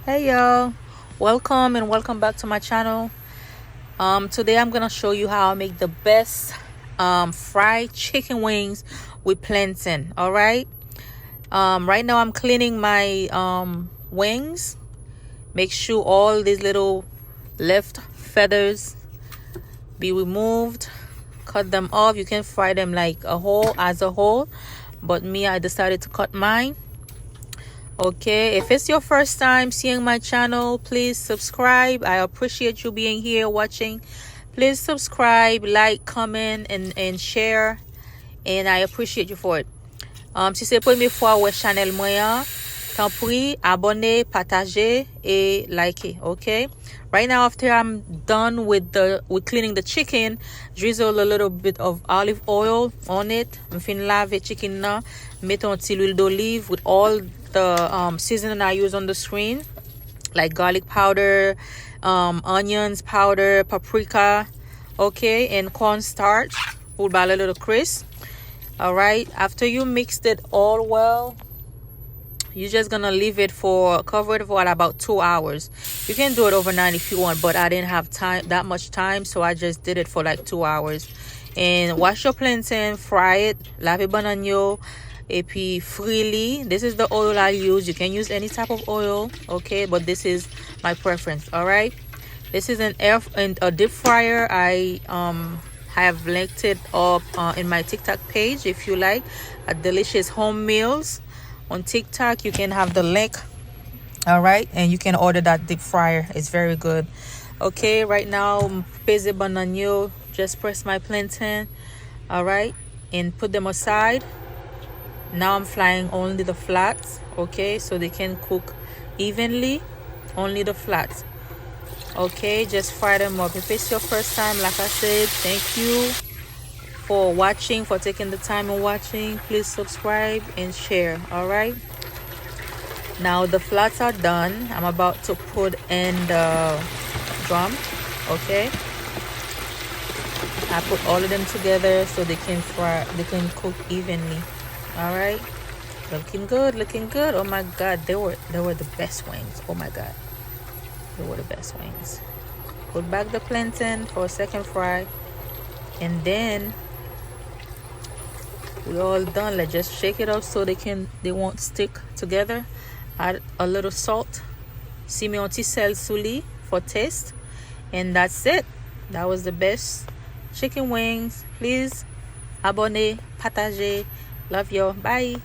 Hey y'all, welcome and welcome back to my channel. Today I'm gonna show you how I make the best fried chicken wings with plantain. All right. Right now I'm cleaning my wings. Make sure all these little left feathers be removed. Cut them off. You can fry them like a whole but me, I decided to cut mine. Okay, if it's your first time seeing my channel, please subscribe. I appreciate you being here watching. Please subscribe, like, comment and share, and I appreciate you for it. Si c'est la première fois ou channel moi, t'en prie, abonnez, partagez et likez, okay? Right now, after I'm done with cleaning the chicken, drizzle a little bit of olive oil on it. M'fin lave chicken na, mette un petit huile d'olive with all the seasoning I use on the screen, like garlic powder, onions powder, paprika, okay, and cornstarch. Put by a little crisp. All right, after you mixed it all well, you're just gonna leave it covered for about 2 hours. You can do it overnight if you want, but I didn't have that much time, so I just did it for like 2 hours. And wash your plantain, fry it, lave banano, et puis freely. This is the oil I use. You can use any type of oil, okay, but this is my preference. All right, this is a deep fryer. I have linked it up in my TikTok page if you like, delicious home meals on TikTok. You can have the link, all right, and you can order that deep fryer. It's very good. Okay, right now pese banano, just press my plantain, all right, and put them aside. Now I'm frying only the flats, okay, so they can cook evenly. Only the flats, okay. Just fry them up. If it's your first time, like I said, thank you for watching, for taking the time and watching. Please subscribe and share. All right, now the flats are done. I'm about to put in the drum, okay. I put all of them together so they can cook evenly. All right, looking good. Oh my god, they were the best wings. Oh my god, they were the best wings. Put back the plantain for a second fry, and then we're all done. Let's just shake it up so they won't stick together. Add a little salt, simionti sel souli for taste, and that's it. That was the best chicken wings. Please abonnez, partagez. Love you. Bye.